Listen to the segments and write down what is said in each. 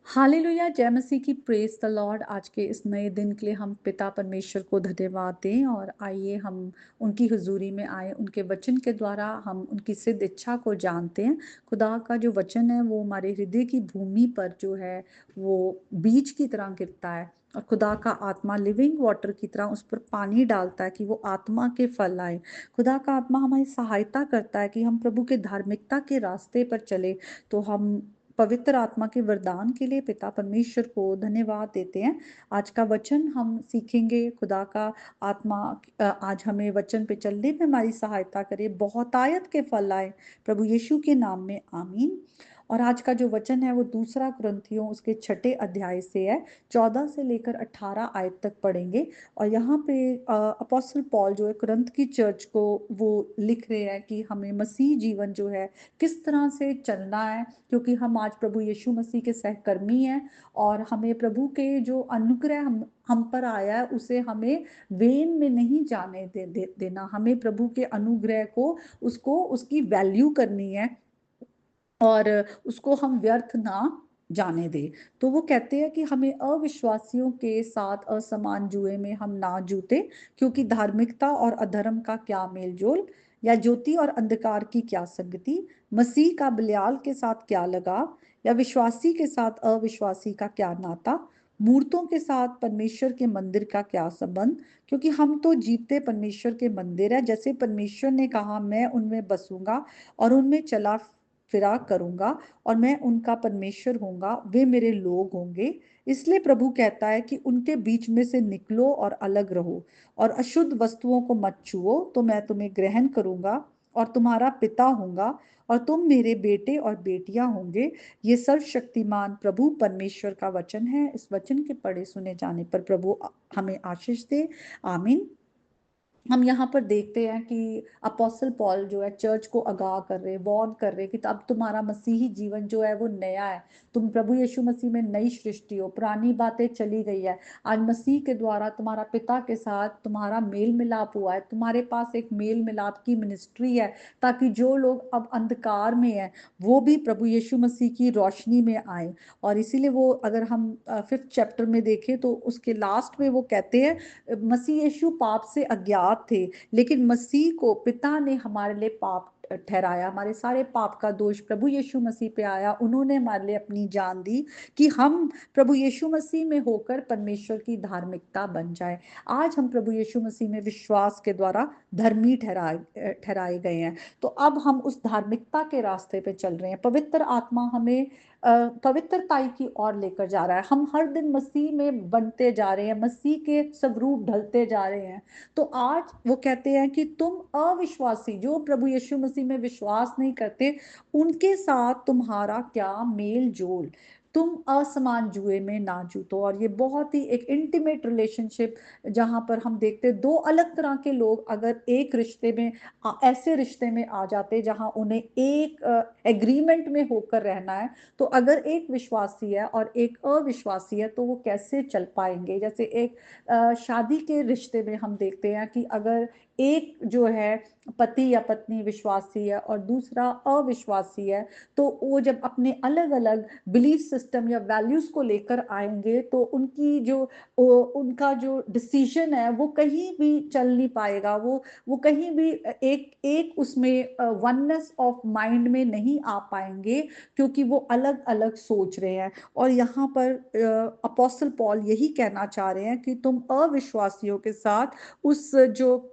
Hallelujah, जय मसीह की, praise the Lord. आज के इस नए दिन के लिए हम पिता परमेश्वर को धन्यवाद दें और आइए हम उनकी हुजूरी में आए। उनके वचन के द्वारा हम उनकी सिद्ध इच्छा को जानते हैं। खुदा का जो वचन है वो हमारे हृदय की भूमि पर जो है वो बीज की तरह गिरता है और खुदा का आत्मा लिविंग वाटर की तरह उस पर पानी डालता है कि वो आत्मा के फल आए। खुदा का आत्मा हमारी सहायता करता है कि हम प्रभु के धार्मिकता के रास्ते पर चले। तो हम पवित्र आत्मा के वरदान के लिए पिता परमेश्वर को धन्यवाद देते हैं। आज का वचन हम सीखेंगे। खुदा का आत्मा आज हमें वचन पे चलने में हमारी सहायता करे, बहुतायत के फल आए प्रभु यीशु के नाम में, आमीन। और आज का जो वचन है वो दूसरा कुरिन्थियों उसके 6 अध्याय से है। 14 से लेकर 18 आयत तक पढ़ेंगे। और यहाँ पे अपोस्टल पॉल जो है कुरिन्थ की चर्च को वो लिख रहे हैं कि हमें मसीह जीवन जो है किस तरह से चलना है, क्योंकि हम आज प्रभु यीशु मसीह के सहकर्मी हैं और हमें प्रभु के जो अनुग्रह हम पर आया है उसे हमें वेन में नहीं जाने देना। हमें प्रभु के अनुग्रह को उसको उसकी वैल्यू करनी है और उसको हम व्यर्थ ना जाने दे। तो वो कहते हैं कि हमें अविश्वासियों के साथ असमान जुए में हम ना जूते, क्योंकि धार्मिकता और अधर्म का क्या मेलजोल, या ज्योति और अंधकार की क्या संगति, मसीह का बलियाल के साथ क्या लगाव, या विश्वासी के साथ अविश्वासी का क्या नाता, मूर्तों के साथ परमेश्वर के मंदिर का क्या संबंध, क्योंकि हम तो जीते परमेश्वर के मंदिर है। जैसे परमेश्वर ने कहा, मैं उनमें बसूंगा और उनमें चला फिरा करूंगा और मैं उनका परमेश्वर होऊंगा, वे मेरे लोग होंगे। इसलिए प्रभु कहता है कि उनके बीच में से निकलो और अलग रहो और अशुद्ध वस्तुओं को मत छुओ, तो मैं तुम्हें ग्रहण करूंगा और तुम्हारा पिता होऊंगा और तुम मेरे बेटे और बेटियां होंगे। ये सर्वशक्तिमान प्रभु परमेश्वर का वचन है। इस वचन के पढ़े सुने जाने पर प्रभु हमें आशीष दे, आमीन। हम यहाँ पर देखते हैं कि अपोस्टल पॉल जो है चर्च को आगाह कर रहे, वार्न कर रहे कि अब तुम्हारा मसीही जीवन जो है वो नया है। तुम प्रभु यीशु मसीह में नई सृष्टि हो, पुरानी बातें चली गई है। आज मसीह के द्वारा तुम्हारा पिता के साथ तुम्हारा मेल मिलाप हुआ है। तुम्हारे पास एक मेल मिलाप की मिनिस्ट्री है, ताकि जो लोग अब अंधकार में है वो भी प्रभु यीशु मसीह की रोशनी में आए। और इसीलिए वो, अगर हम 5th चैप्टर में देखें तो उसके लास्ट में वो कहते हैं, मसीह यीशु पाप से अज्ञात थे, लेकिन मसीह को पिता ने हमारे लिए पाप ठहराया। हमारे सारे पाप का दोष प्रभु यीशु मसीह पे आया। उन्होंने हमारे लिए अपनी जान दी कि हम प्रभु यीशु मसीह में होकर परमेश्वर की धार्मिकता बन जाए। आज हम प्रभु यीशु मसीह में विश्वास के द्वारा धर्मी ठहराए गए हैं। तो अब हम उस धार्मिकता के रास्ते पे चल रहे हैं। पवित्र आत्मा हमें पवित्रताई की ओर लेकर जा रहा है। हम हर दिन मसीह में बनते जा रहे हैं, मसीह के स्वरूप ढलते जा रहे हैं। तो आज वो कहते हैं कि तुम अविश्वासी जो प्रभु यीशु मसीह में विश्वास नहीं करते, उनके साथ तुम्हारा क्या मेल जोल, तुम असमान जुए में ना जूतो। और ये बहुत ही एक इंटीमेट रिलेशनशिप, जहां पर हम देखते दो अलग तरह के लोग अगर एक रिश्ते में, ऐसे रिश्ते में आ जाते जहां उन्हें एक एग्रीमेंट में होकर रहना है, तो अगर एक विश्वासी है और एक अविश्वासी है तो वो कैसे चल पाएंगे। जैसे एक शादी के रिश्ते में हम देखते हैं कि अगर एक जो है पति या पत्नी विश्वासी है और दूसरा अविश्वासी है, तो वो जब अपने अलग अलग बिलीफ सिस्टम या वैल्यूज को लेकर आएंगे तो उनका जो डिसीजन है वो कहीं भी चल नहीं पाएगा। वो कहीं भी एक एक उसमें वननेस ऑफ माइंड में नहीं आ पाएंगे, क्योंकि वो अलग अलग सोच रहे हैं। और यहाँ पर अपोस्टल पॉल यही कहना चाह रहे हैं कि तुम अविश्वासियों के साथ उस जो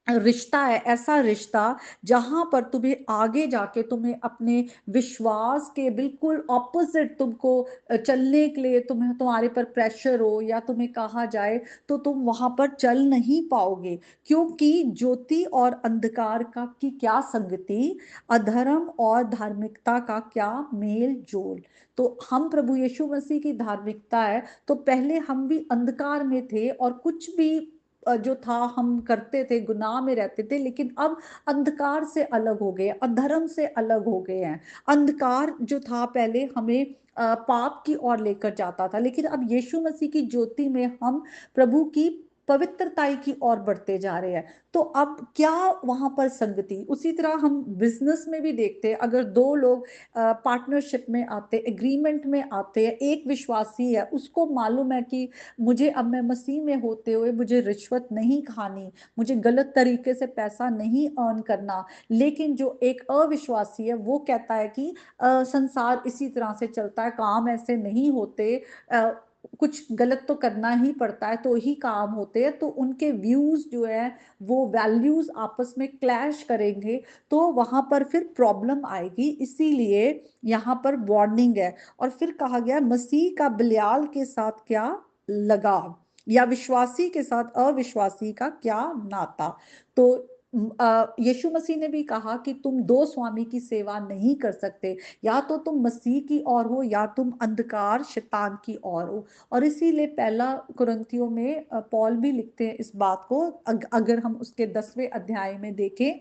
रिश्ता है, ऐसा रिश्ता जहां पर तुम्हें आगे जाके तुम्हें अपने विश्वास के बिल्कुल ऑपोजिट तुमको चलने के लिए, तुम्हारे पर प्रेशर हो या तुम्हें कहा जाए तो तुम वहां पर चल नहीं पाओगे। क्योंकि ज्योति और अंधकार का की क्या संगति, अधर्म और धार्मिकता का क्या मेल जोल। तो हम प्रभु यीशु मसीह की धार्मिकता है, तो पहले हम भी अंधकार में थे और कुछ भी जो था हम करते थे, गुनाह में रहते थे, लेकिन अब अंधकार से अलग हो गए, अधर्म से अलग हो गए हैं। अंधकार जो था पहले हमें पाप की ओर लेकर जाता था, लेकिन अब यीशु मसीह की ज्योति में हम प्रभु की पवित्रताई की ओर बढ़ते जा रहे हैं। तो अब क्या वहां पर संगति, उसी तरह हम बिजनेस में भी देखते हैं, अगर दो लोग पार्टनरशिप में आते, एग्रीमेंट में आते हैं, एक विश्वासी है, उसको मालूम है कि मुझे अब मैं मसीह में होते हुए मुझे रिश्वत नहीं खानी, मुझे गलत तरीके से पैसा नहीं अर्न करना, लेकिन जो एक अविश्वासी है वो कहता है कि संसार इसी तरह से चलता है, काम ऐसे नहीं होते, कुछ गलत तो करना ही पड़ता है तो ही काम होते हैं, तो उनके व्यूज जो है वो वैल्यूज आपस में क्लैश करेंगे, तो वहां पर फिर प्रॉब्लम आएगी। इसीलिए यहाँ पर वार्निंग है। और फिर कहा गया मसीह का बलियाल के साथ क्या लगाव, या विश्वासी के साथ अविश्वासी का क्या नाता। तो यीशु मसीह ने भी कहा कि तुम दो स्वामी की सेवा नहीं कर सकते, या तो तुम मसीह की ओर हो या तुम अंधकार शैतान की ओर हो। और इसीलिए पहला कुरिन्थियों में पौल भी लिखते हैं इस बात को, अगर हम उसके 10वें अध्याय में देखें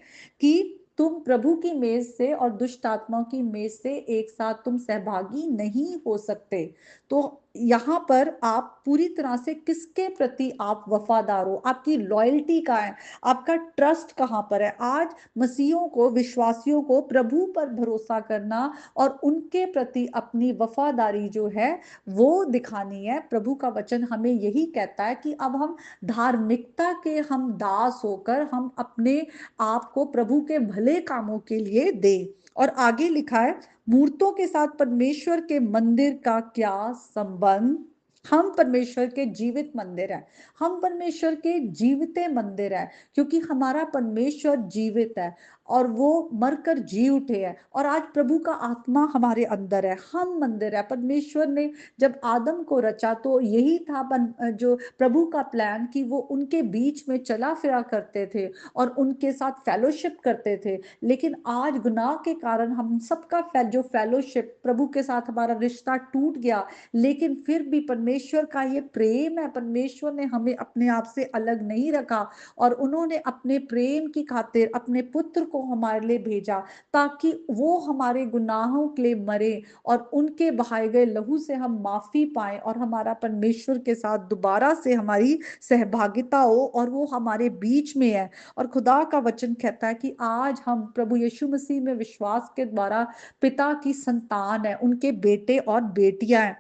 कि तुम प्रभु की मेज से और दुष्ट आत्माओं की मेज से एक साथ तुम सहभागी नहीं हो सकते। तो यहाँ पर आप पूरी तरह से किसके प्रति आप वफादार हो, आपकी लॉयल्टी का है, आपका ट्रस्ट कहाँ पर है। आज मसीहों को, विश्वासियों को प्रभु पर भरोसा करना और उनके प्रति अपनी वफादारी जो है वो दिखानी है। प्रभु का वचन हमें यही कहता है कि अब हम धार्मिकता के हम दास होकर हम अपने आप को प्रभु के भले कामों के लिए दे। और आगे लिखा है, मूर्तों के साथ परमेश्वर के मंदिर का क्या संबंध। हम परमेश्वर के जीवित मंदिर है, हम परमेश्वर के जीविते मंदिर है, क्योंकि हमारा परमेश्वर जीवित है और वो मरकर जी उठे हैं, और आज प्रभु का आत्मा हमारे अंदर है, हम मंदिर है। परमेश्वर ने जब आदम को रचा तो यही था जो प्रभु का प्लान, कि वो उनके बीच में चला फिरा करते थे और उनके साथ फेलोशिप करते थे। लेकिन आज गुनाह के कारण हम सबका जो फेलोशिप, प्रभु के साथ हमारा रिश्ता टूट गया। लेकिन फिर भी परमेश्वर का ये प्रेम है, परमेश्वर ने हमें अपने आप से अलग नहीं रखा, और उन्होंने अपने प्रेम की खातिर अपने पुत्र को हमारे लिए भेजा, ताकि वो हमारे गुनाहों के लिए मरे और उनके बहाए गए लहू से हम माफी पाए और हमारा परमेश्वर के साथ दोबारा से हमारी सहभागिता हो, और वो हमारे बीच में है। और खुदा का वचन कहता है कि आज हम प्रभु यीशु मसीह में विश्वास के द्वारा पिता की संतान है, उनके बेटे और बेटियां हैं।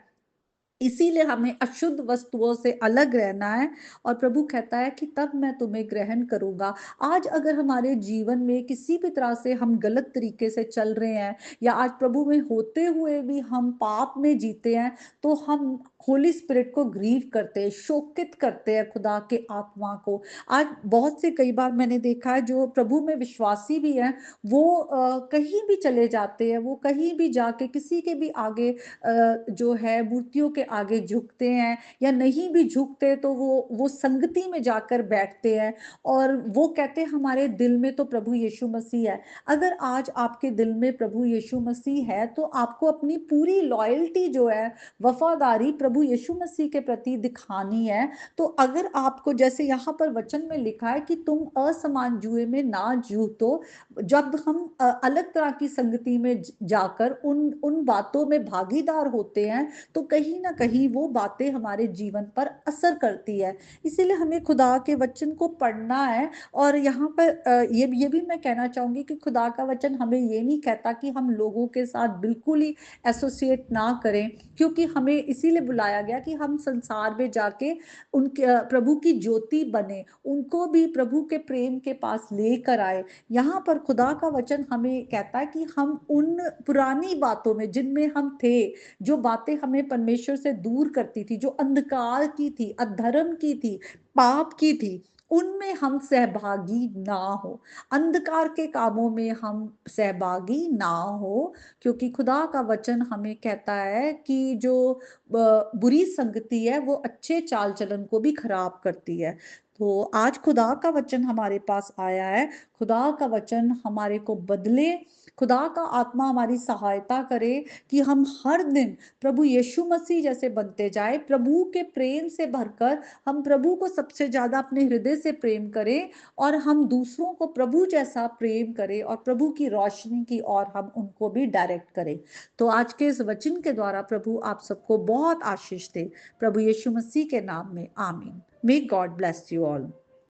इसीलिए हमें अशुद्ध वस्तुओं से अलग रहना है, और प्रभु कहता है कि तब मैं तुम्हें ग्रहण करूंगा। आज अगर हमारे जीवन में किसी भी तरह से हम गलत तरीके से चल रहे हैं, या आज प्रभु में होते हुए भी हम पाप में जीते हैं, तो हम होली स्पिरिट को ग्रीव करते हैं, शोकित करते हैं खुदा के आत्मा को। आज बहुत से, कई बार मैंने देखा है जो प्रभु में विश्वासी भी हैं, वो कहीं भी चले जाते हैं, वो कहीं भी जाके किसी के भी आगे जो है मूर्तियों के आगे झुकते हैं, या नहीं भी झुकते तो वो संगति में जाकर बैठते हैं, और वो कहते हैं हमारे दिल में तो प्रभु यीशु मसीह है। अगर आज आपके दिल में प्रभु यीशु मसीह है, तो आपको अपनी पूरी लॉयल्टी जो है, वफादारी प्रभु यीशु मसीह के प्रति दिखानी है। तो अगर आपको, जैसे यहाँ पर वचन में लिखा है कि तुम असमान जुए में ना जूतो, जब हम अलग तरह की संगति में जाकर उन उन बातों में भागीदार होते हैं, तो कहीं ना कहीं वो बातें हमारे जीवन पर असर करती है। इसीलिए हमें खुदा के वचन को पढ़ना है। और यहाँ पर ये भी मैं कहना चाहूंगी कि खुदा का वचन हमें ये नहीं कहता कि हम लोगों के साथ बिल्कुल ही एसोसिएट ना करें, क्योंकि हमें इसीलिए बुलाया गया कि हम संसार में जाके उनके प्रभु की ज्योति बने, उनको भी प्रभु के प्रेम के पास लेकर आए। यहाँ पर खुदा का वचन हमें कहता है कि हम उन पुरानी बातों में जिनमें हम थे, जो बातें हमें परमेश्वर से दूर करती थी, जो अंधकार की थी, अधर्म की थी, पाप की थी, उनमें हम सहभागी ना हो, अंधकार के कामों में हम सहभागी ना हो। क्योंकि खुदा का वचन हमें कहता है कि जो बुरी संगति है वो अच्छे चाल चलन को भी खराब करती है। तो आज खुदा का वचन हमारे पास आया है, खुदा का वचन हमारे को बदले, खुदा का आत्मा हमारी सहायता करे कि हम हर दिन प्रभु यीशु मसीह जैसे बनते जाए, प्रभु के प्रेम से भरकर हम प्रभु को सबसे ज्यादा अपने हृदय से प्रेम करें, और हम दूसरों को प्रभु जैसा प्रेम करें, और प्रभु की रोशनी की ओर हम उनको भी डायरेक्ट करें। तो आज के इस वचन के द्वारा प्रभु आप सबको बहुत आशीष दे, प्रभु यीशु मसीह के नाम में आमीन। May God bless you all.